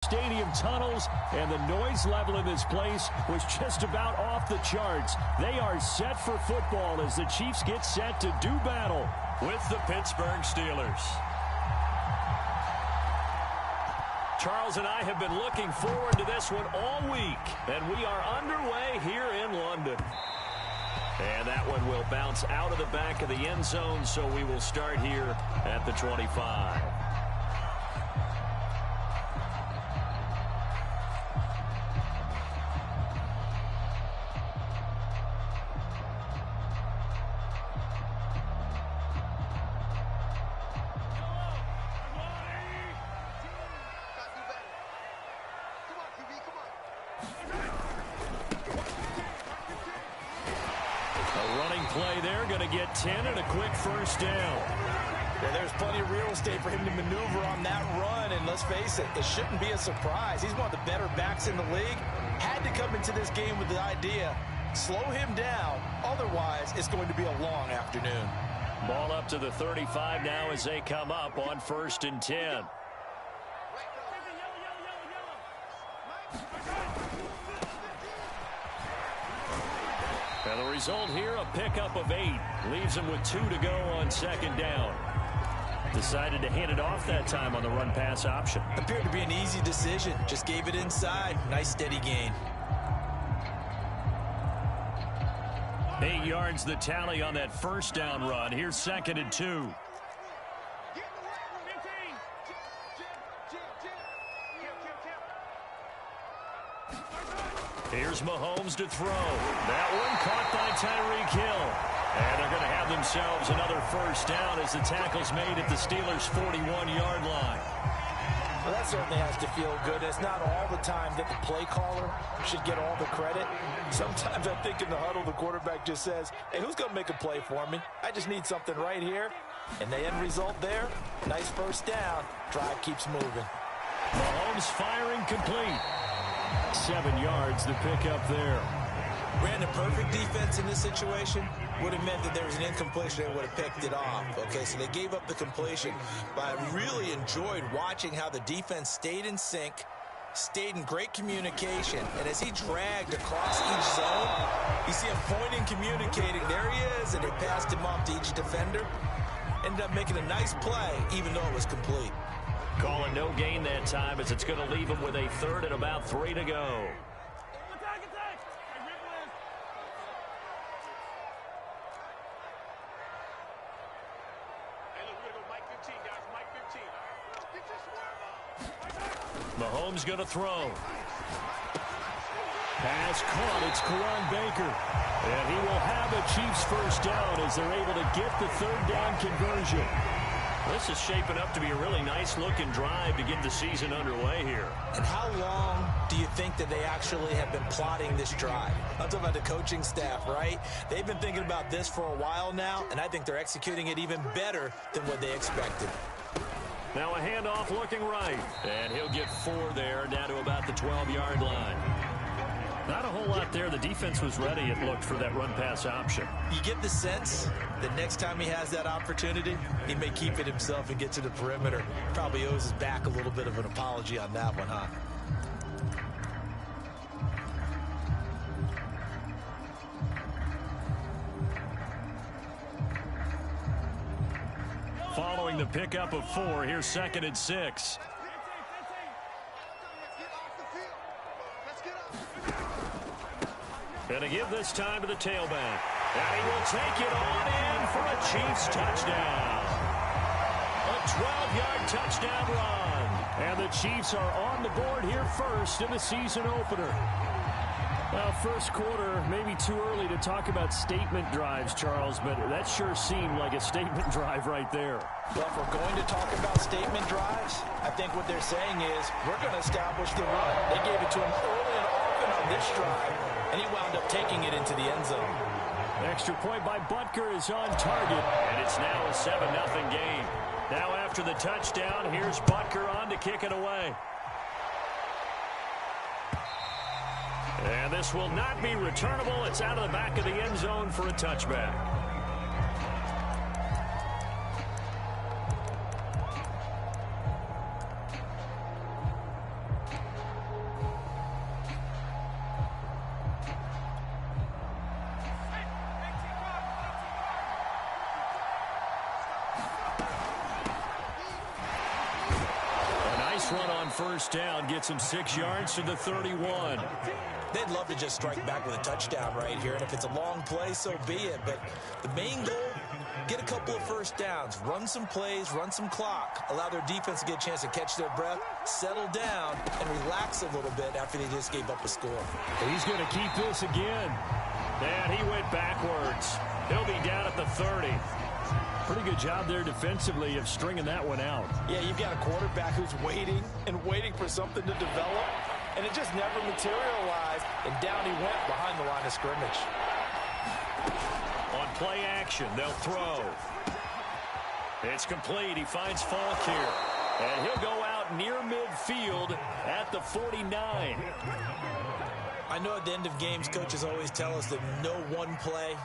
Stadium tunnels, and the noise level in this place was just about off the charts. They are set for football as the Chiefs get set to do battle with the Pittsburgh Steelers. Charles and I have been looking forward to this one all week, and we are underway here in London. And that one will bounce out of the back of the end zone, so we will start here at the 25. Play there, going to get 10 and a quick first down. Yeah, there's plenty of real estate for him to maneuver on that run, and let's face it, it shouldn't be a surprise. He's one of the better backs in the league. Had to come into this game with the idea, slow him down, otherwise it's going to be a long afternoon. Ball up to the 35 now as they come up on 1st and 10. And the result here, a pickup of 8. Leaves him with 2 to go on 2nd down. Decided to hand it off that time on the run-pass option. Appeared to be an easy decision. Just gave it inside. Nice steady gain. 8 yards the tally on that first down run. Here's 2nd and 2. Here's Mahomes to throw. That one caught by Tyreek Hill. And they're going to have themselves another first down as the tackle's made at the Steelers' 41-yard line. Well, that certainly has to feel good. It's not all the time that the play caller should get all the credit. Sometimes I think in the huddle, the quarterback just says, hey, who's going to make a play for me? I just need something right here. And the end result there, nice first down. Drive keeps moving. Mahomes firing complete. 7 yards to pick up there. Ran a perfect defense in this situation. Would have meant that there was an incompletion and would have picked it off. Okay, so they gave up the completion. But I really enjoyed watching how the defense stayed in sync, stayed in great communication. And as he dragged across each zone, you see him pointing, communicating. There he is, and they passed him off to each defender. Ended up making a nice play, even though it was complete. Calling no gain that time as it's going to leave him with a 3rd and about 3 to go. Mahomes going to throw. Pass caught. It's Karan Baker. And he will have a Chiefs first down as they're able to get the 3rd down conversion. This is shaping up to be a really nice-looking drive to get the season underway here. And how long do you think that they actually have been plotting this drive? I'm talking about the coaching staff, right? They've been thinking about this for a while now, and I think they're executing it even better than what they expected. Now a handoff looking right. And he'll get 4 there, down to about the 12-yard line. Not a whole lot there. The defense was ready, it looked, for that run-pass option. You get the sense that next time he has that opportunity, he may keep it himself and get to the perimeter. Probably owes his back a little bit of an apology on that one, huh? Following the pickup of 4, here's 2nd and 6. And to give this time to the tailback. And he will take it on in for a Chiefs touchdown. A 12-yard touchdown run. And the Chiefs are on the board here first in the season opener. Well, first quarter, maybe too early to talk about statement drives, Charles, but that sure seemed like a statement drive right there. Well, if we're going to talk about statement drives, I think what they're saying is we're going to establish the run. They gave it to him early and often on this drive, and he wound up taking it into the end zone. Extra point by Butker is on target, and it's now a 7-0 game. Now after the touchdown, here's Butker on to kick it away. And this will not be returnable. It's out of the back of the end zone for a touchback. first down, gets him 6 yards to the 31. They'd love to just strike back with a touchdown right here, and if it's a long play, so be it. But the main goal, get a couple of first downs, run some plays, run some clock, allow their defense to get a chance to catch their breath, settle down, and relax a little bit after they just gave up a score. He's going to keep this again. And he went backwards. He'll be down at the 30. Pretty good job there defensively of stringing that one out. Yeah, you've got a quarterback who's waiting and waiting for something to develop, and it just never materialized, and down he went behind the line of scrimmage. On play action, they'll throw. It's complete. He finds Falk here. And he'll go out near midfield at the 49. I know at the end of games, coaches always tell us that no one play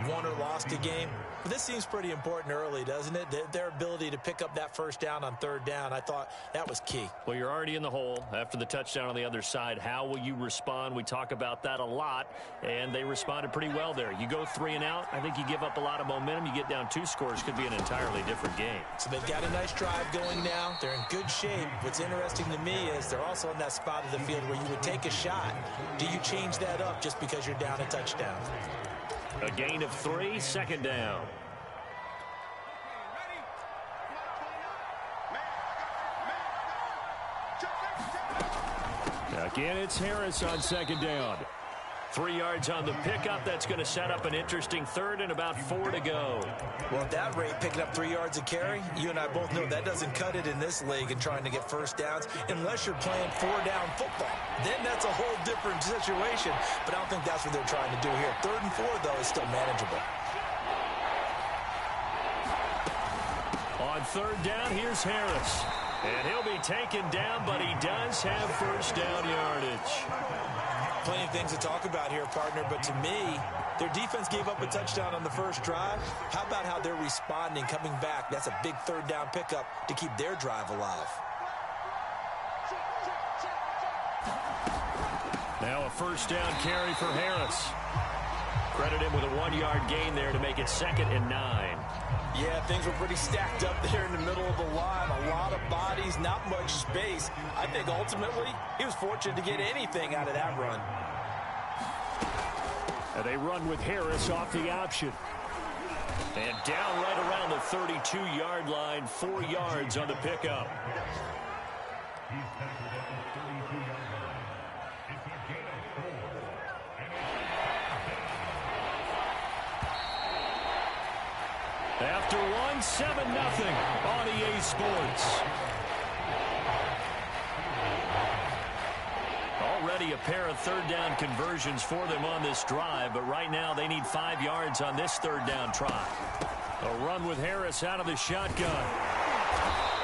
won or lost a game. But this seems pretty important early, doesn't it? Their ability to pick up that first down on third down, I thought that was key. Well, you're already in the hole after the touchdown on the other side. How will you respond? We talk about that a lot, and they responded pretty well there. You go 3 and out, I think you give up a lot of momentum. You get down 2 scores, could be an entirely different game. So they've got a nice drive going now. They're in good shape. What's interesting to me is they're also in that spot of the field where you would take a shot. Do you change that up just because you're down a touchdown? A gain of 3, second down. Again, it's Harris on second down. 3 yards on the pickup. That's going to set up an interesting third and about 4 to go. Well, at that rate, picking up 3 yards a carry, you and I both know that doesn't cut it in this league and trying to get first downs unless you're playing 4-down football. Then that's a whole different situation, but I don't think that's what they're trying to do here. 3rd and 4, though, is still manageable. On 3rd down, here's Harris. And he'll be taken down, but he does have first down yardage. Plenty of things to talk about here, partner, but to me, their defense gave up a touchdown on the first drive. How about how they're responding, coming back? That's a big 3rd down pickup to keep their drive alive. Now a first down carry for Harris. Credit him with a 1-yard gain there to make it 2nd and 9. Yeah, things were pretty stacked up there in the middle of the line. A lot of bodies, not much space. I think ultimately he was fortunate to get anything out of that run. And they run with Harris off the option. And down right around the 32-yard line, 4 yards on the pickup. After 1, 7-0 on EA Sports. Already a pair of 3rd down conversions for them on this drive, but right now they need 5 yards on this 3rd down try. A run with Harris out of the shotgun.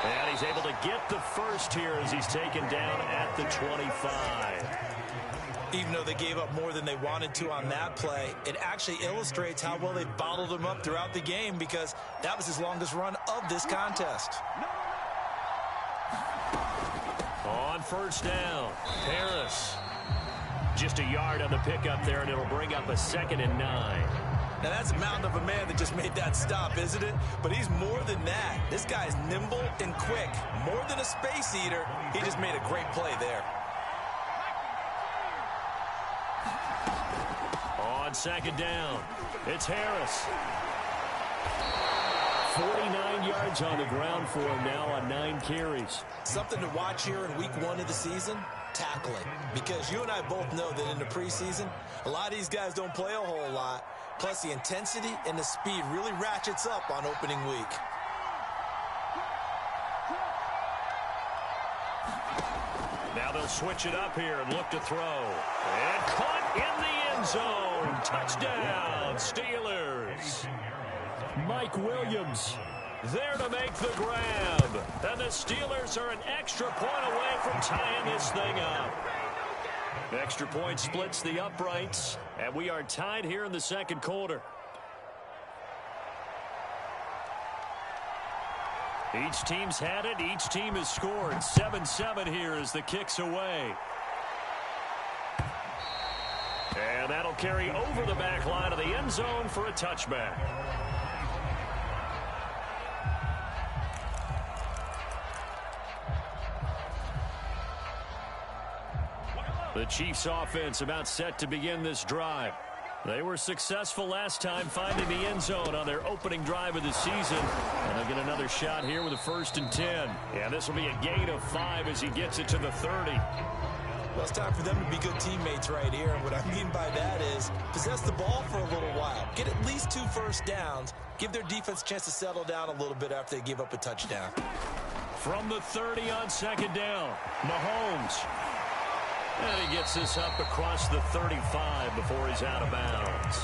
And he's able to get the first here as he's taken down at the 25. Even though they gave up more than they wanted to on that play, it actually illustrates how well they bottled him up throughout the game because that was his longest run of this contest. On first down, Harris. Just a yard on the pickup there, and it'll bring up a 2nd and 9. Now, that's a mountain of a man that just made that stop, isn't it? But he's more than that. This guy's nimble and quick. More than a space eater, he just made a great play there. On 2nd down, it's Harris. 49 yards on the ground for him now on 9 carries. Something to watch here in week 1 of the season, tackling. Because you and I both know that in the preseason, a lot of these guys don't play a whole lot. Plus, the intensity and the speed really ratchets up on opening week. Now they'll switch it up here and look to throw. And caught in the end zone. Touchdown, Steelers. Mike Williams there to make the grab. And the Steelers are an extra point away from tying this thing up. Extra point splits the uprights, and we are tied here in the 2nd quarter. Each team's had it. Each team has scored. 7-7 here as the kick's away. And that'll carry over the back line of the end zone for a touchback. The Chiefs offense about set to begin this drive. They were successful last time finding the end zone on their opening drive of the season. And they'll get another shot here with a 1st and 10. And this will be a gain of 5 as he gets it to the 30. Well, it's time for them to be good teammates right here. And what I mean by that is possess the ball for a little while. Get at least 2 first downs. Give their defense a chance to settle down a little bit after they give up a touchdown. From the 30 on 2nd down, Mahomes. And he gets this up across the 35 before he's out of bounds.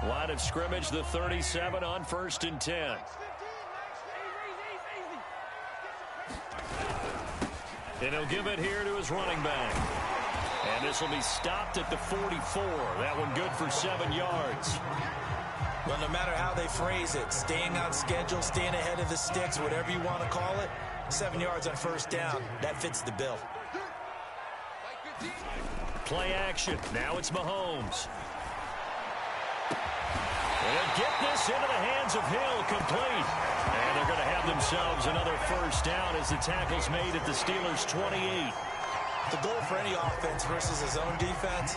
Line of scrimmage, the 37 on 1st and 10. And he'll give it here to his running back. And this will be stopped at the 44. That one good for 7 yards. Well, no matter how they phrase it, staying on schedule, staying ahead of the sticks, whatever you want to call it, 7 yards on 1st down, that fits the bill. Play action. Now it's Mahomes. And get this into the hands of Hill, complete. And they're going to have themselves another 1st down as the tackle's made at the Steelers' 28. The goal for any offense versus his own defense,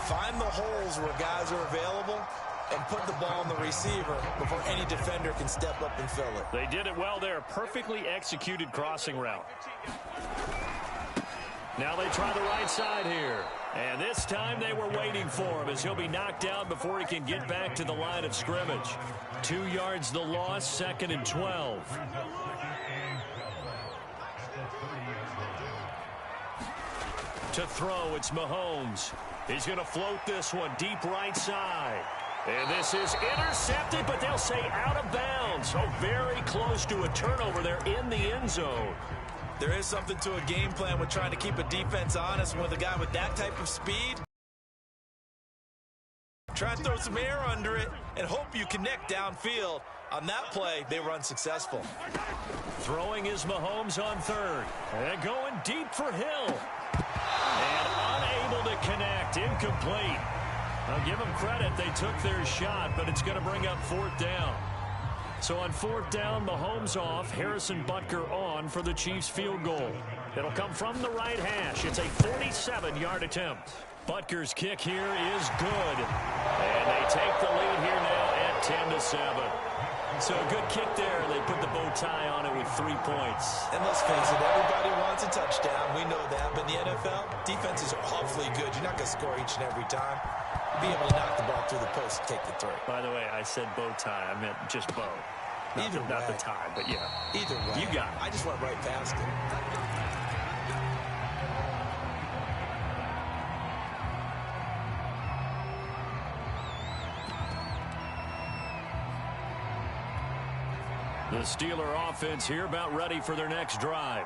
find the holes where guys are available and put the ball on the receiver before any defender can step up and fill it. They did it well there. Perfectly executed crossing route. Now they try the right side here. And this time they were waiting for him as he'll be knocked down before he can get back to the line of scrimmage. 2 yards the loss, 2nd and 12. To throw, it's Mahomes. He's going to float this one deep right side. And this is intercepted, but they'll say out of bounds. So very close to a turnover there in the end zone. There is something to a game plan with trying to keep a defense honest with a guy with that type of speed. Try and throw some air under it and hope you connect downfield. On that play, they were unsuccessful. Throwing is Mahomes on 3rd. And going deep for Hill. And unable to connect. Incomplete. I'll give them credit. They took their shot, but it's going to bring up 4th down. So on 4th down, Mahomes off, Harrison Butker on for the Chiefs field goal. It'll come from the right hash. It's a 47-yard attempt. Butker's kick here is good. And they take the lead here now at 10-7. So a good kick there. They put the bow tie on it with 3 points. And let's face it, everybody wants a touchdown. We know that. But in the NFL, defenses are awfully good. You're not going to score each and every time. Be able to knock the ball through the post and take the 3. By the way, I said bow tie. I meant just bow. Not the tie, but yeah. Either way. You got it. I just went right past it. The Steeler offense here about ready for their next drive.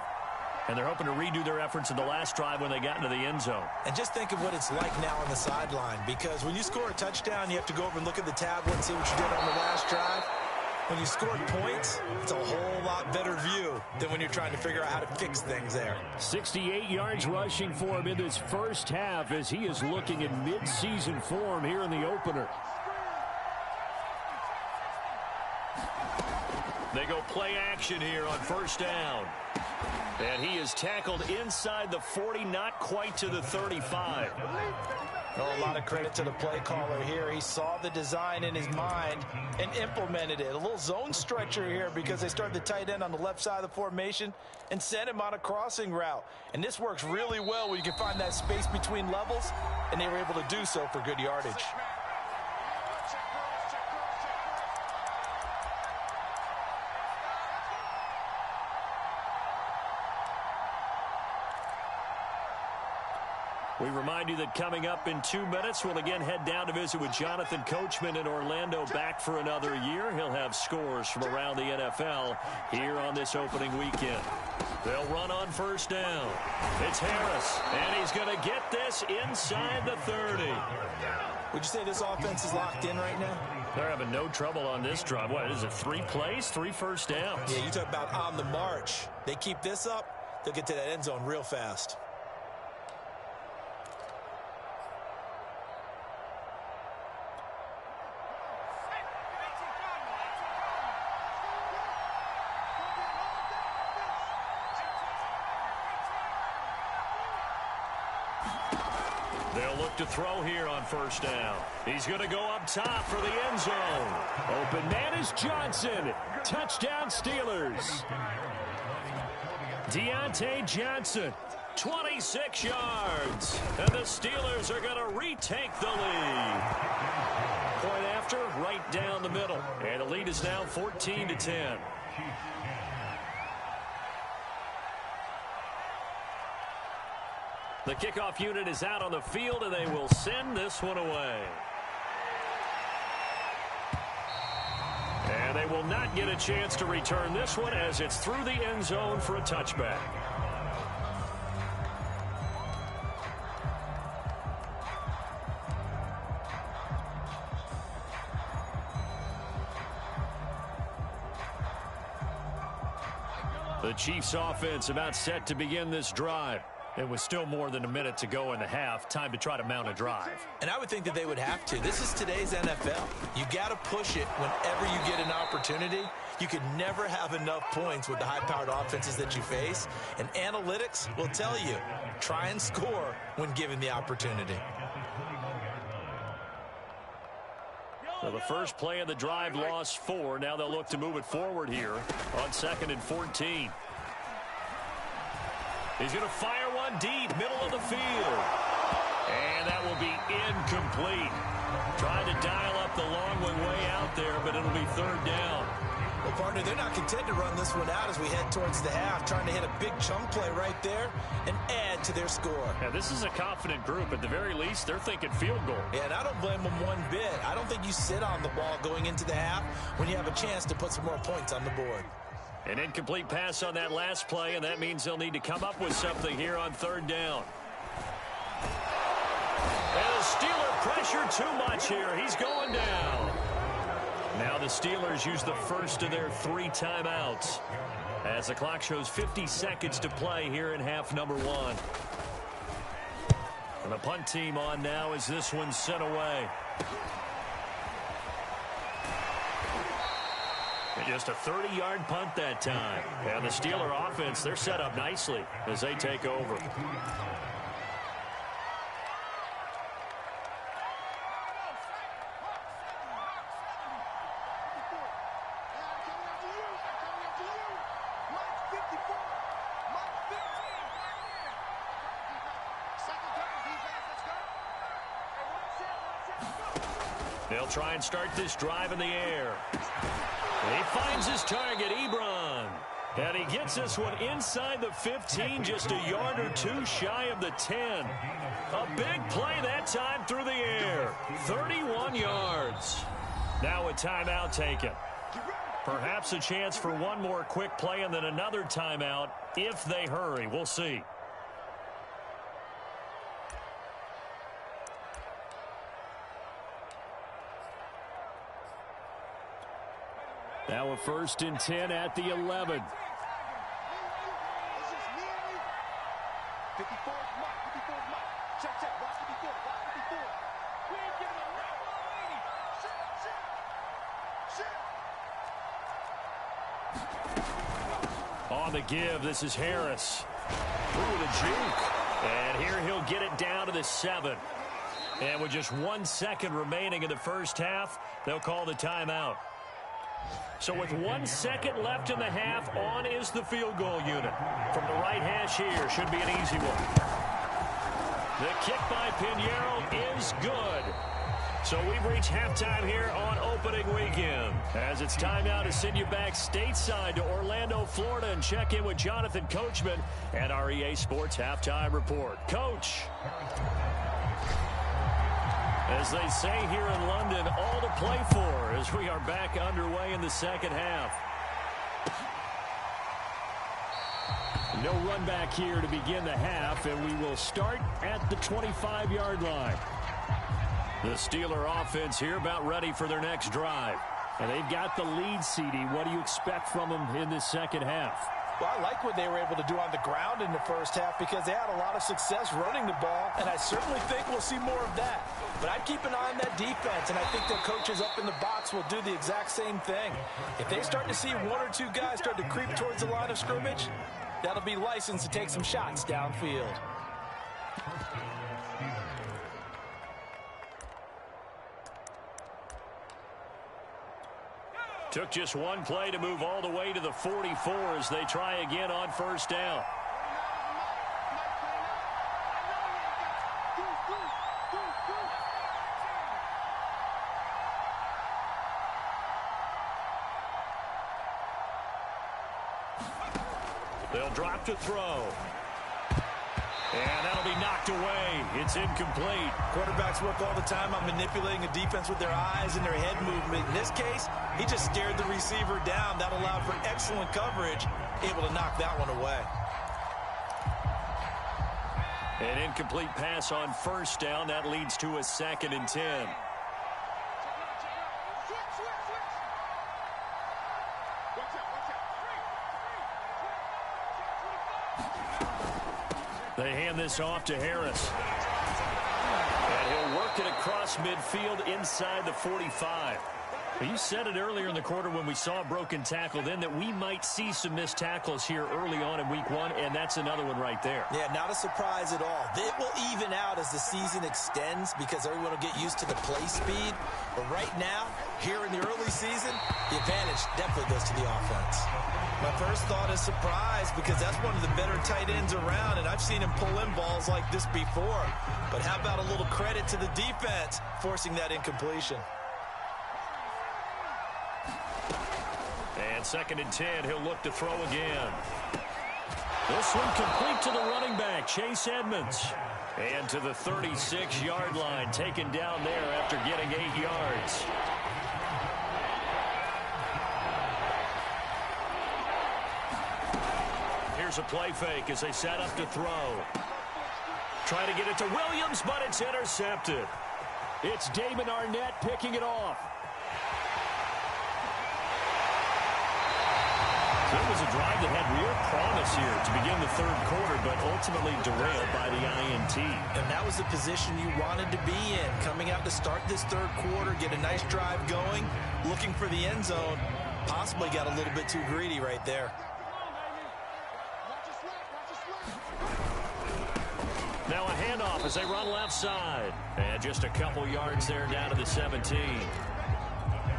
And they're hoping to redo their efforts in the last drive when they got into the end zone. And just think of what it's like now on the sideline. Because when you score a touchdown, you have to go over and look at the tablet and see what you did on the last drive. When you scored points, it's a whole lot better view than when you're trying to figure out how to fix things there. 68 yards rushing for him in this first half as he is looking in mid-season form here in the opener. They go play action here on 1st down. And he is tackled inside the 40, not quite to the 35. Oh, a lot of credit to the play caller here. He saw the design in his mind and implemented it. A little zone stretcher here because they started the tight end on the left side of the formation and sent him on a crossing route. And this works really well when you can find that space between levels, and they were able to do so for good yardage. We remind you that coming up in 2 minutes, we'll again head down to visit with Jonathan Coachman in Orlando, back for another year. He'll have scores from around the NFL here on this opening weekend. They'll run on 1st down. It's Harris, and he's going to get this inside the 30. Would you say this offense is locked in right now? They're having no trouble on this drive. What is it, 3 plays, 3 first downs? Yeah, you talk about on the march. They keep this up, they'll get to that end zone real fast. They'll look to throw here on first down. He's going to go up top for the end zone. Open man is Johnson. Touchdown Steelers. Deontay Johnson, 26 yards. And the Steelers are going to retake the lead. Point after, right down the middle. And the lead is now 14-10. The kickoff unit is out on the field, and they will send this one away. And they will not get a chance to return this one as it's through the end zone for a touchback. The Chiefs offense about set to begin this drive. It was still more than a minute to go in the half. Time to try to mount a drive. And I would think that they would have to. This is today's NFL. You got to push it whenever you get an opportunity. You could never have enough points with the high-powered offenses that you face. And analytics will tell you, try and score when given the opportunity. So the first play of the drive lost 4. Now they'll look to move it forward here on 2nd and 14. He's going to fire one deep, middle of the field. And that will be incomplete. Trying to dial up the long one way out there, but it'll be 3rd down. Well, partner, they're not content to run this one out as we head towards the half, trying to hit a big chunk play right there and add to their score. Yeah, this is a confident group. At the very least, they're thinking field goal. Yeah, and I don't blame them one bit. I don't think you sit on the ball going into the half when you have a chance to put some more points on the board. An incomplete pass on that last play, and that means they'll need to come up with something here on 3rd down. And the Steeler pressure too much here. He's going down. Now the Steelers use the first of their 3 timeouts as the clock shows 50 seconds to play here in half number 1. And the punt team on now as this one's sent away. And just a 30-yard punt that time. And the Steeler offense, they're set up nicely as they take over. They'll try and start this drive in the air. He finds his target, Ebron. And he gets this one inside the 15, just a yard or 2 shy of the 10. A big play that time through the air. 31 yards. Now a timeout taken. Perhaps a chance for one more quick play and then another timeout if they hurry. We'll see. Now a 1st and 10 at the 11. On the give, this is Harris. Ooh, the juke. And here he'll get it down to the 7. And with just 1 second remaining in the first half, they'll call the timeout. So with 1 second left in the half, on is the field goal unit. From the right hash here, should be an easy one. The kick by Pinheiro is good. So we've reached halftime here on opening weekend. As it's time now to send you back stateside to Orlando, Florida, and check in with Jonathan Coachman and our EA Sports Halftime Report. Coach. As they say here in London, all to play for as we are back underway in the second half. No run back here to begin the half, and we will start at the 25-yard line. The Steeler offense here about ready for their next drive. And they've got the lead, CD. What do you expect from them in this second half? Well, I like what they were able to do on the ground in the first half because they had a lot of success running the ball, and I certainly think we'll see more of that. But I'd keep an eye on that defense, and I think the coaches up in the box will do the exact same thing. If they start to see 1 or 2 guys start to creep towards the line of scrimmage, that'll be licensed to take some shots downfield. Took just one play to move all the way to the 44 as they try again on first down. They'll drop to throw. And that'll be knocked away. It's incomplete. Quarterbacks work all the time on manipulating a defense with their eyes and their head movement. In this case, he just scared the receiver down. That allowed for excellent coverage, able to knock that one away. An incomplete pass on first down. That leads to a 2nd and 10. They hand this off to Harris. And he'll work it across midfield inside the 45. You said it earlier in the quarter when we saw a broken tackle then that we might see some missed tackles here early on in week 1, and that's another one right there. Yeah, not a surprise at all. It will even out as the season extends because everyone will get used to the play speed. But right now, here in the early season, the advantage definitely goes to the offense. My first thought is surprise because that's one of the better tight ends around, and I've seen him pull in balls like this before. But how about a little credit to the defense forcing that incompletion? And 2nd and 10, he'll look to throw again. This one complete to the running back, Chase Edmonds. And to the 36-yard line, taken down there after getting 8 yards. Here's a play fake as they set up to throw. Try to get it to Williams, but it's intercepted. It's Damon Arnett picking it off. So it was a drive that had real promise here to begin the 3rd quarter, but ultimately derailed by the INT. And that was the position you wanted to be in. Coming out to start this 3rd quarter, get a nice drive going, looking for the end zone. Possibly got a little bit too greedy right there. Now a handoff as they run left side. And just a couple yards there down to the 17.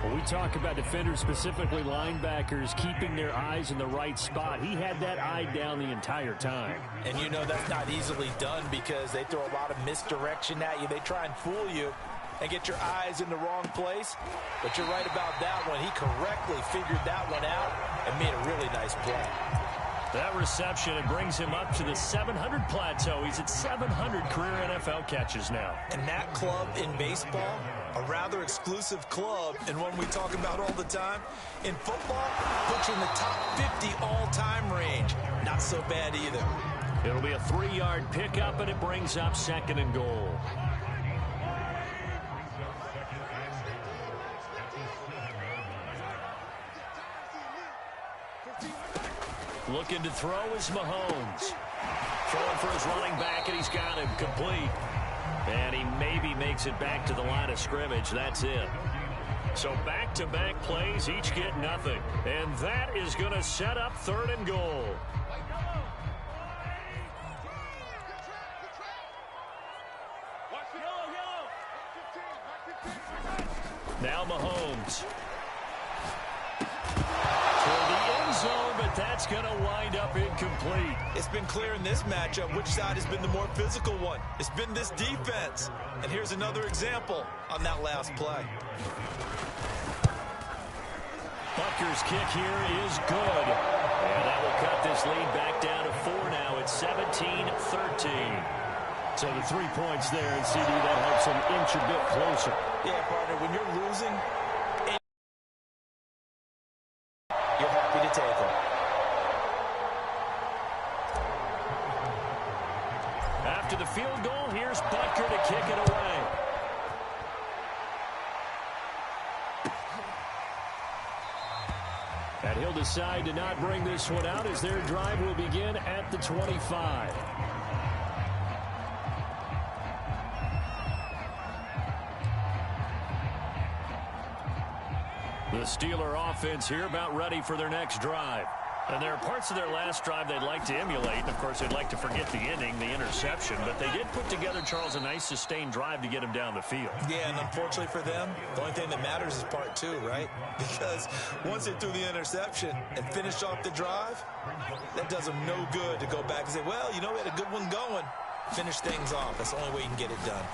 When we talk about defenders, specifically linebackers, keeping their eyes in the right spot, he had that eye down the entire time. And you know that's not easily done because they throw a lot of misdirection at you. They try and fool you and get your eyes in the wrong place. But you're right about that one. He correctly figured that one out and made a really nice play. That reception, it brings him up to the 700 plateau. He's at 700 career NFL catches now. And that club in baseball, a rather exclusive club, and one we talk about all the time. In football, puts you in the top 50 all-time range. Not so bad either. It'll be a 3-yard pickup, and it brings up 2nd and goal. Looking to throw is Mahomes. Throwing for his running back, and he's got him complete. And he maybe makes it back to the line of scrimmage. That's it. So back-to-back plays, each get nothing. And that is going to set up 3rd and goal. Now Mahomes. Toward the end zone, but that's going to wind up incomplete. It's been clear in this matchup which side has been the more physical one. It's been this defense. And here's another example on that last play. Butker's kick here is good. And that will cut this lead back down to 4 now. It's 17-13. So the 3 points there, and CD, that helps him inch a bit closer. Yeah, partner, when you're losing, you're happy to take them. After the field goal, here's Butker to kick it away. And he'll decide to not bring this one out as their drive will begin at the 25. The Steeler offense here about ready for their next drive. And there are parts of their last drive they'd like to emulate. And, of course, they'd like to forget the ending, the interception. But they did put together, Charles, a nice sustained drive to get him down the field. Yeah, and unfortunately for them, the only thing that matters is part two, right? Because once they threw the interception and finished off the drive, that does them no good to go back and say, well, you know, we had a good one going. Finish things off. That's the only way you can get it done.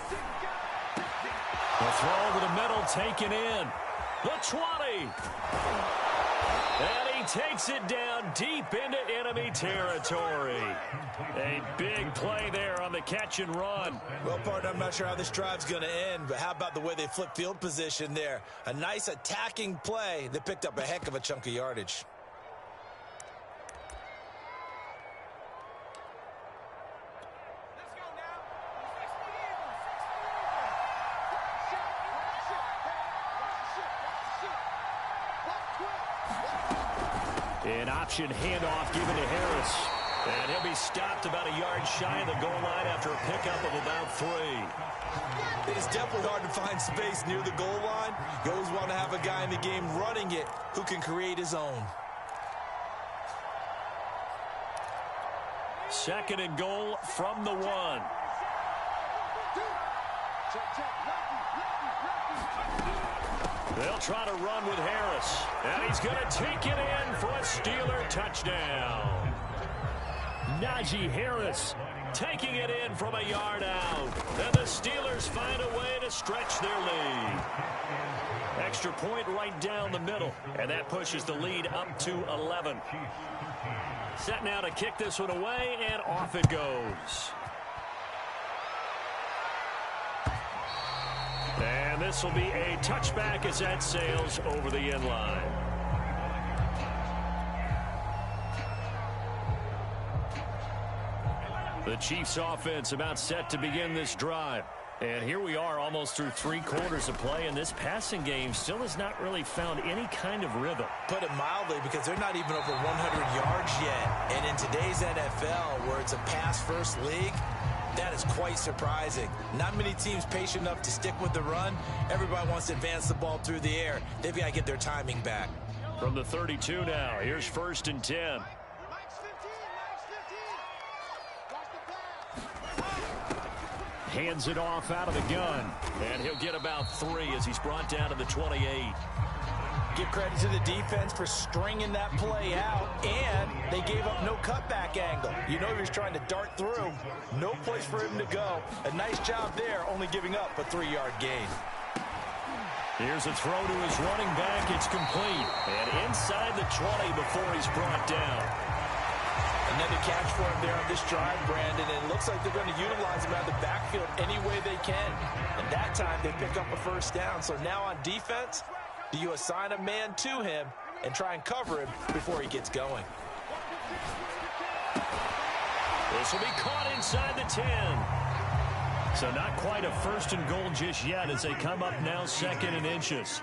The throw over the middle, taken in. The 20. And he takes it down deep into enemy territory. A big play there on the catch and run. Well, partner, I'm not sure how this drive's going to end, but how about the way they flip field position there? A nice attacking play that picked up a heck of a chunk of yardage. An option handoff given to Harris. And he'll be stopped about a yard shy of the goal line after a pickup of about 3. It is definitely hard to find space near the goal line. You always want to have a guy in the game running it who can create his own. 2nd and goal from the 1. They'll try to run with Harris. And he's going to take it in for a Steeler touchdown. Najee Harris taking it in from a yard out. And the Steelers find a way to stretch their lead. Extra point right down the middle. And that pushes the lead up to 11. Set now to kick this one away, and off it goes. And this will be a touchback as that sails over the end line. The Chiefs offense about set to begin this drive. And here we are almost through 3 quarters of play, and this passing game still has not really found any kind of rhythm. Put it mildly, because they're not even over 100 yards yet. And in today's NFL, where it's a pass-first league, that is quite surprising. Not many teams patient enough to stick with the run. Everybody wants to advance the ball through the air. They've got to get their timing back. From the 32 now, here's 1st and 10. Hands it off out of the gun. And he'll get about 3 as he's brought down to the 28. Give credit to the defense for stringing that play out, and they gave up no cutback angle. You know he was trying to dart through. No place for him to go. A nice job there, only giving up a 3-yard gain. Here's a throw to his running back. It's complete. And inside the 20 before he's brought down. Another catch for him there on this drive, Brandon, and it looks like they're going to utilize him out of the backfield any way they can. And that time they pick up a 1st down. So now on defense, do you assign a man to him and try and cover him before he gets going? This will be caught inside the 10. So not quite a 1st and goal just yet as they come up now 2nd and inches.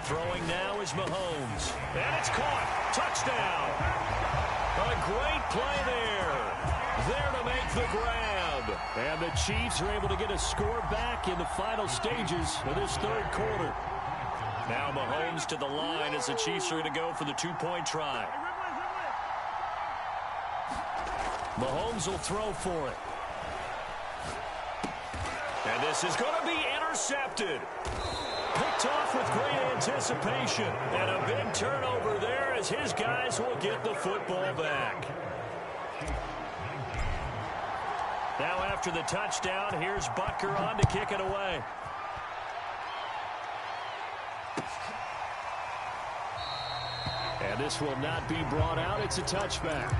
Throwing now is Mahomes. And it's caught. Touchdown. A great play there. There to make the grab. And the Chiefs are able to get a score back in the final stages of this 3rd quarter. Now Mahomes to the line as the Chiefs are going to go for the 2-point try. Mahomes will throw for it. And this is going to be intercepted. Picked off with great anticipation. And a big turnover there as his guys will get the football back. Now after the touchdown, here's Butker on to kick it away. And this will not be brought out. It's a touchback.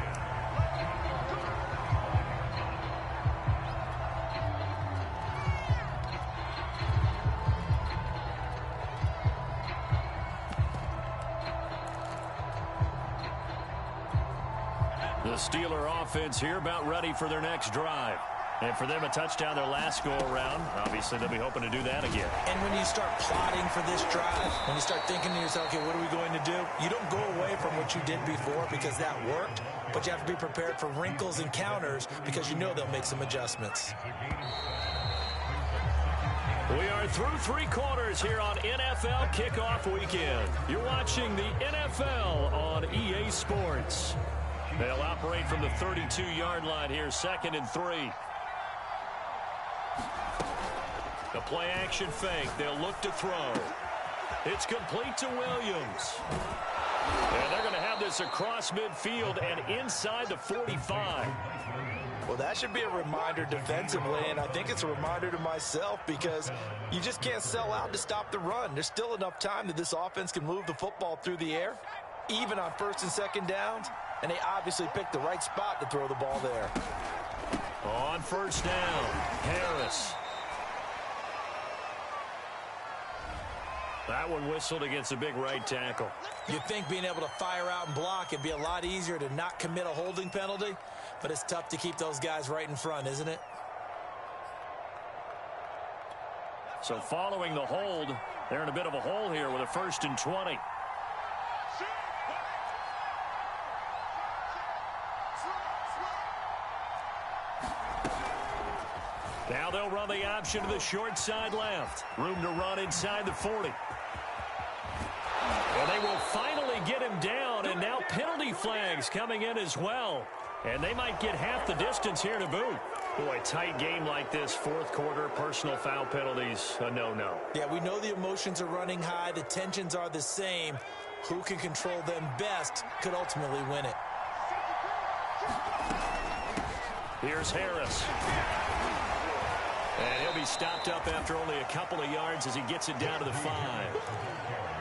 The Steeler offense here about ready for their next drive. And for them, a touchdown their last go-around. Obviously, they'll be hoping to do that again. And when you start plotting for this drive, when you start thinking to yourself, okay, what are we going to do? You don't go away from what you did before because that worked, but you have to be prepared for wrinkles and counters because you know they'll make some adjustments. We are through three quarters here on NFL Kickoff Weekend. You're watching the NFL on EA Sports. They'll operate from the 32-yard line here, 2nd and 3. The play-action fake. They'll look to throw. It's complete to Williams. And they're going to have this across midfield and inside the 45. Well, that should be a reminder defensively, and I think it's a reminder to myself because you just can't sell out to stop the run. There's still enough time that this offense can move the football through the air, even on 1st and 2nd downs, and they obviously picked the right spot to throw the ball there. On 1st down, Harris. That one whistled against a big right tackle. You'd think being able to fire out and block it'd be a lot easier to not commit a holding penalty, but it's tough to keep those guys right in front, isn't it? So following the hold, they're in a bit of a hole here with a 1st and 20. Now they'll run the option to the short side left. Room to run inside the 40. Well, they will finally get him down, and now penalty flags coming in as well. And they might get half the distance here to boot. Boy, tight game like this, 4th quarter, personal foul penalties, a no-no. Yeah, we know the emotions are running high. The tensions are the same. Who can control them best could ultimately win it. Here's Harris. And he'll be stopped up after only a couple of yards as he gets it down to the 5.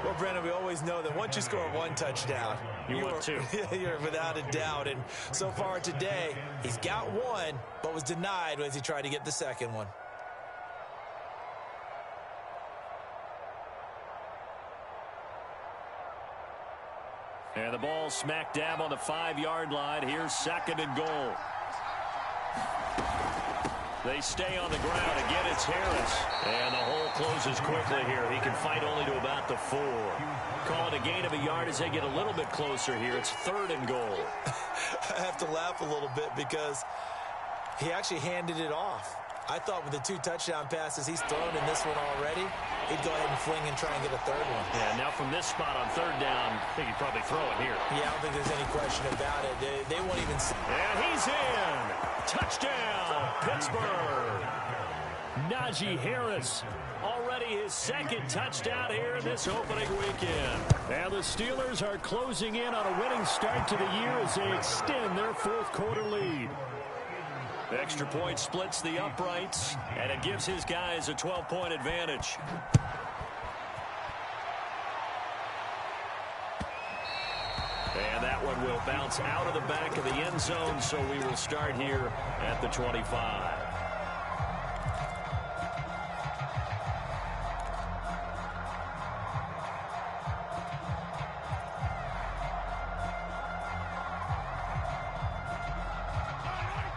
Well, Brendan, we always know that once you score one touchdown, want two. You're without a doubt. And so far today, he's got one, but was denied as he tried to get the second one. And the ball smack dab on the 5-yard line. Here's 2nd and goal. They stay on the ground. Again, it's Harris. And the hole closes quickly here. He can fight only to about the 4. Call it a gain of a yard as they get a little bit closer here. It's 3rd and goal. I have to laugh a little bit because he actually handed it off. I thought with the 2 touchdown passes he's thrown in this one already, he'd go ahead and fling and try and get a 3rd one. Yeah, now from this spot on 3rd down, I think he'd probably throw it here. Yeah, I don't think there's any question about it. They won't even see. And he's in. Touchdown, Pittsburgh. Najee Harris, already his 2nd touchdown here in this opening weekend. And the Steelers are closing in on a winning start to the year as they extend their 4th quarter lead. The extra point splits the uprights, and it gives his guys a 12-point advantage. And that one will bounce out of the back of the end zone, so we will start here at the 25.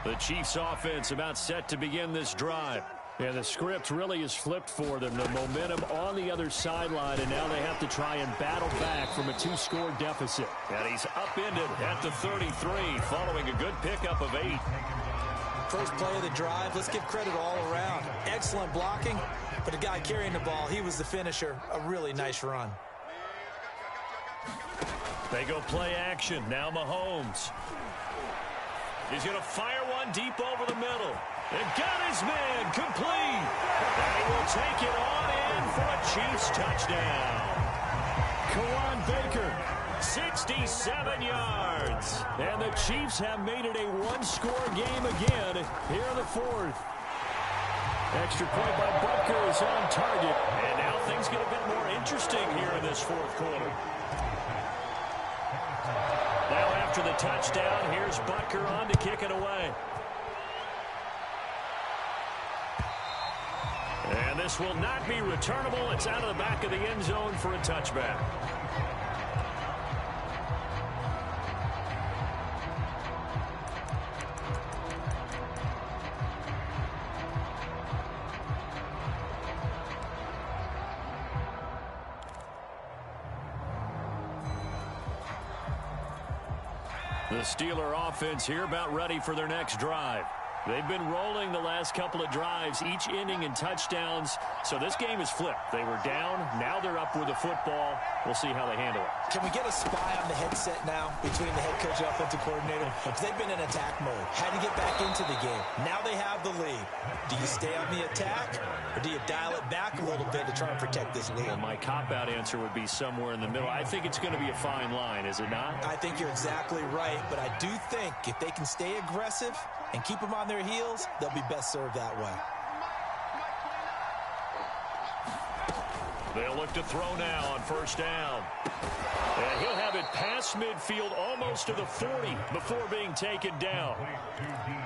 The Chiefs offense about set to begin this drive. And the script really is flipped for them. The momentum on the other sideline, and now they have to try and battle back from a 2-score deficit. And he's upended at the 33 following a good pickup of 8. First play of the drive, let's give credit all around. Excellent blocking, but the guy carrying the ball, he was the finisher. A really nice run. They go play action. Now Mahomes. He's going to fire one deep over the middle. And got his man complete. And he will take it on in for a Chiefs touchdown. Kawan Baker, 67 yards. And the Chiefs have made it a 1-score game again here in the 4th. Extra point by Butker is on target. And now things get a bit more interesting here in this 4th quarter. Now after the touchdown, here's Butker on to kick it away. And this will not be returnable. It's out of the back of the end zone for a touchback. The Steeler offense here about ready for their next drive. They've been rolling the last couple of drives, each ending in touchdowns. So this game is flipped. They were down. Now they're up with the football. We'll see how they handle it. Can we get a spy on the headset now between the head coach and offensive coordinator? Because they've been in attack mode. Had to get back into the game. Now they have the lead. Do you stay on the attack, or do you dial it back a little bit to try and protect this lead? Well, my cop-out answer would be somewhere in the middle. I think it's going to be a fine line, is it not? I think you're exactly right, but I do think if they can stay aggressive and keep them on their heels, they'll be best served that way. They'll look to throw now on first down. And he'll have it past midfield, almost to the 40, before being taken down.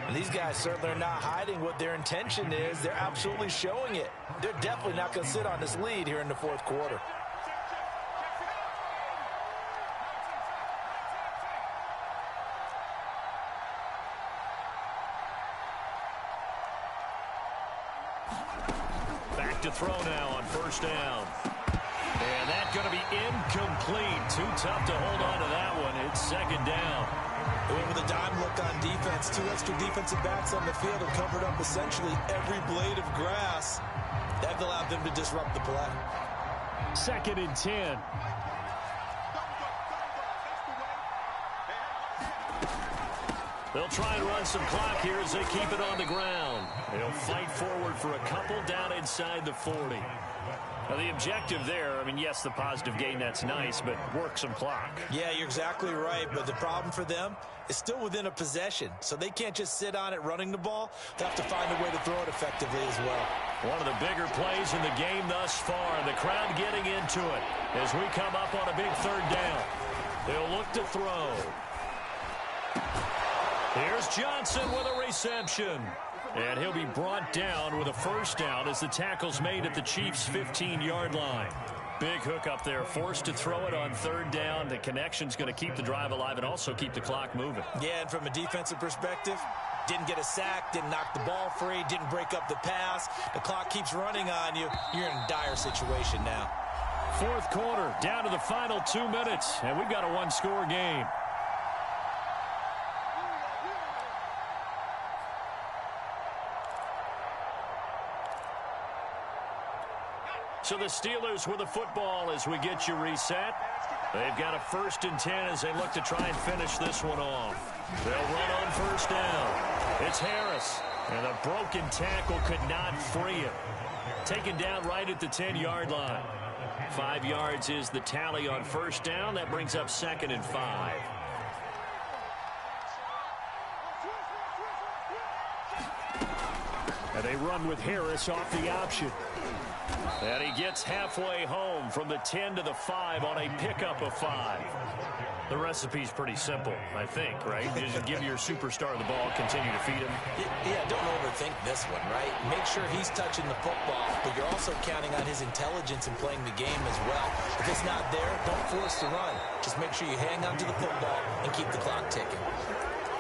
And these guys certainly are not hiding what their intention is. They're absolutely showing it. They're definitely not going to sit on this lead here in the fourth quarter. Back to throw now on first down. And that's going to be incomplete. Too tough to hold on to that one. It's second down. They went with a dime look on defense. Two extra defensive backs on the field have covered up essentially every blade of grass. That allowed them to disrupt the play. Second and 10. They'll try and run some clock here as they keep it on the ground. They'll fight forward for a couple down inside the 40. Now, the objective there, I mean, yes, the positive gain, that's nice, but work some clock. Yeah, you're exactly right, but the problem for them is still within a possession, so they can't just sit on it running the ball. They have to find a way to throw it effectively as well. One of the bigger plays in the game thus far. The crowd getting into it as we come up on a big third down. They'll look to throw. Here's Johnson with a reception. And he'll be brought down with a first down as the tackle's made at the Chiefs' 15-yard line. Big hook up there, forced to throw it on third down. The connection's going to keep the drive alive and also keep the clock moving. Yeah, and from a defensive perspective, didn't get a sack, didn't knock the ball free, didn't break up the pass. The clock keeps running on you. You're in a dire situation now. Fourth quarter, down to the final 2 minutes, and we've got a one-score game. So the Steelers with the football as we get you reset. They've got a 1st and 10 as they look to try and finish this one off. They'll run on first down. It's Harris. And a broken tackle could not free him. Taken down right at the 10-yard line. 5 yards is the tally on first down. That brings up 2nd and 5. And they run with Harris off the option. And he gets halfway home from the 10 to the 5 on a pickup of 5. The recipe's pretty simple, I think, right? You just give your superstar the ball, continue to feed him. Yeah, don't overthink this one, right? Make sure he's touching the football, but you're also counting on his intelligence in playing the game as well. If it's not there, don't force the run. Just make sure you hang on to the football and keep the clock ticking.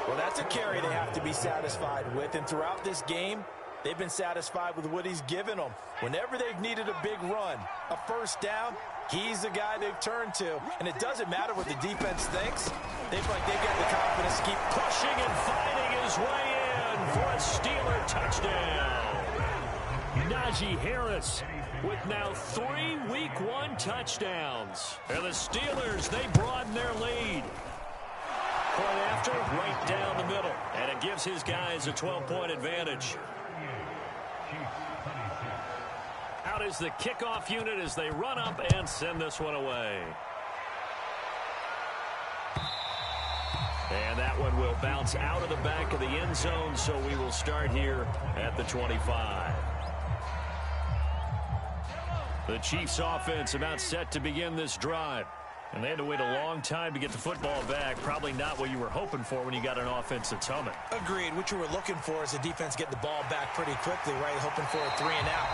Well, that's a carry they have to be satisfied with, and throughout this game, they've been satisfied with what he's given them. Whenever they've needed a big run, a first down, he's the guy they've turned to. And it doesn't matter what the defense thinks. They feel like they've got the confidence to keep pushing and fighting his way in for a Steeler touchdown. Najee Harris with now 3 Week 1 touchdowns. And the Steelers, they broaden their lead. Point after, right down the middle. And it gives his guys a 12-point advantage. Out is the kickoff unit as they run up and send this one away. And that one will bounce out of the back of the end zone, so we will start here at the 25. The Chiefs offense about set to begin this drive. And they had to wait a long time to get the football back. Probably not what you were hoping for when you got an offense that's humming. Agreed. What you were looking for is the defense get the ball back pretty quickly, right? Hoping for a 3 and out.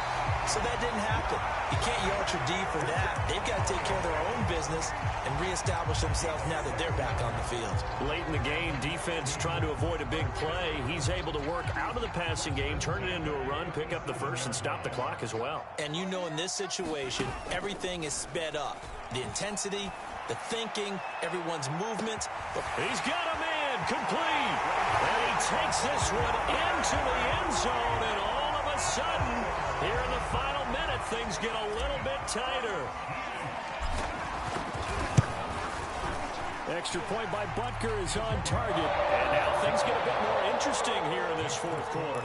So that didn't happen. You can't yell at your D for that. They've got to take care of their own business and reestablish themselves now that they're back on the field. Late in the game, defense trying to avoid a big play. He's able to work out of the passing game, turn it into a run, pick up the first, and stop the clock as well. And you know in this situation, everything is sped up. The intensity, the thinking, everyone's movement. He's got a man complete. And he takes this one into the end zone, and all of a sudden, here in the final minute, things get a little bit tighter. Extra point by Butker is on target. And now things get a bit more interesting here in this fourth quarter.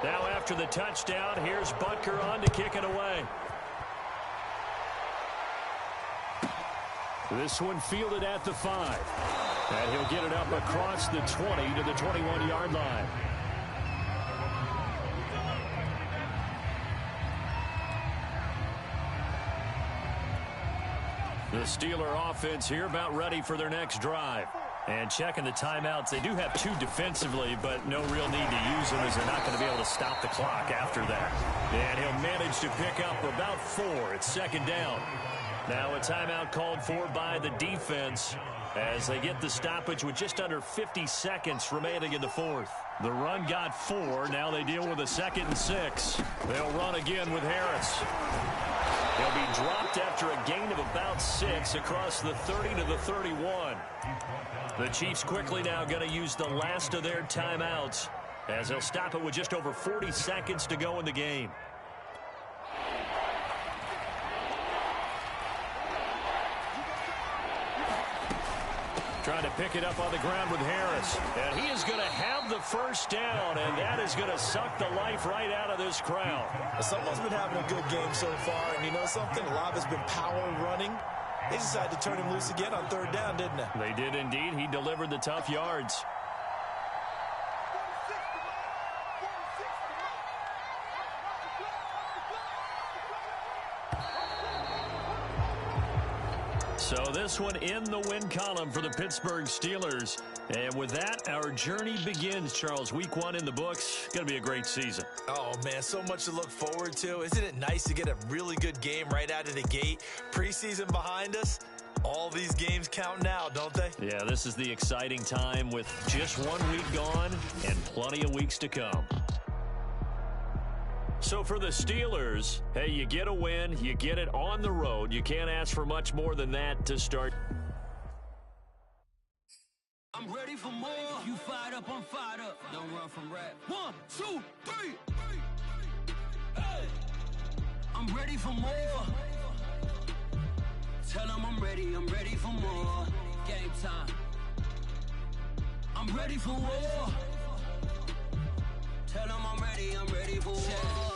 Now after the touchdown, here's Butker on to kick it away. This one fielded at the 5. And he'll get it up across the 20 to the 21-yard line. The Steeler offense here about ready for their next drive. And checking the timeouts, they do have 2 defensively, but no real need to use them as they're not going to be able to stop the clock after that. And he'll manage to pick up about 4. It's second down. Now a timeout called for by the defense as they get the stoppage with just under 50 seconds remaining in the fourth. The run got 4. Now they deal with a 2nd and 6. They'll run again with Harris. He'll be dropped after a gain of about 6 across the 30 to the 31. The Chiefs quickly now going to use the last of their timeouts as they'll stop it with just over 40 seconds to go in the game. Trying to pick it up on the ground with Harris. And he is going to have the first down, and that is going to suck the life right out of this crowd. Someone's been having a good game so far, and you know something? A lot of it's been power running. They decided to turn him loose again on 3rd down, didn't they? They did indeed. He delivered the tough yards. So this one in the win column for the Pittsburgh Steelers. And with that, our journey begins, Charles. Week 1 in the books. Going to be a great season. Oh, man, so much to look forward to. Isn't it nice to get a really good game right out of the gate? Preseason behind us. All these games count now, don't they? Yeah, this is the exciting time with just 1 week gone and plenty of weeks to come. So for the Steelers, hey, you get a win, you get it on the road. You can't ask for much more than that to start. I'm ready for more. You fired up, I'm fired up. Don't run from rap. 1, 2, 3. Hey. I'm ready for more. Tell them I'm ready for more. Game time. I'm ready for war. Tell them I'm ready for war.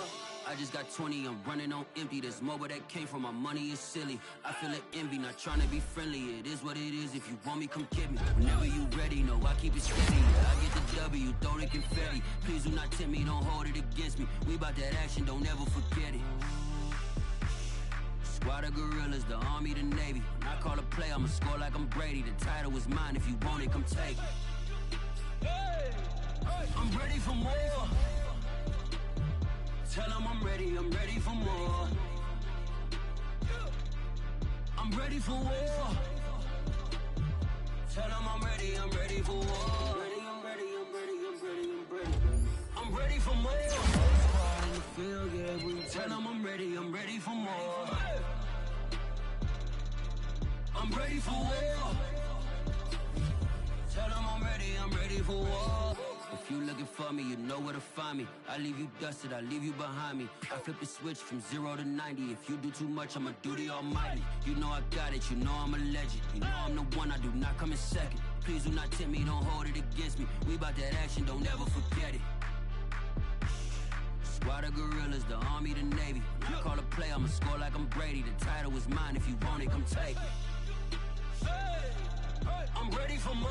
I just got 20, I'm running on empty. This mobile that came from my money is silly. I feel it envy, not trying to be friendly. It is what it is, if you want me, come get me. Whenever you ready, no, I keep it steady. I get the W, throw the confetti. Please do not tempt me, don't hold it against me. We about that action, don't ever forget it. Squad of gorillas, the Army, the Navy. When I call a play, I'ma score like I'm Brady. The title is mine, if you want it, come take it. I'm ready for more. Tell them I'm ready for more. I'm ready for war. Tell them I'm ready for war. I'm ready for more. In the field, yeah, tell them I'm ready for more. I'm ready for war. Tell them I'm ready for war. If you looking for me, you know where to find me. I leave you dusted, I leave you behind me. I flip the switch from 0 to 90. If you do too much, I'ma do the almighty. You know I got it, you know I'm a legend. You know I'm the one, I do not come in second. Please do not tempt me, don't hold it against me. We about that action, don't ever forget it. Squad of gorillas, the Army, the Navy. When I call a play, I'ma score like I'm Brady. The title is mine, if you want it, come take it. I'm ready for more.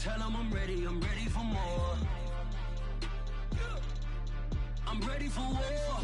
Tell them I'm ready for more. I'm ready for war.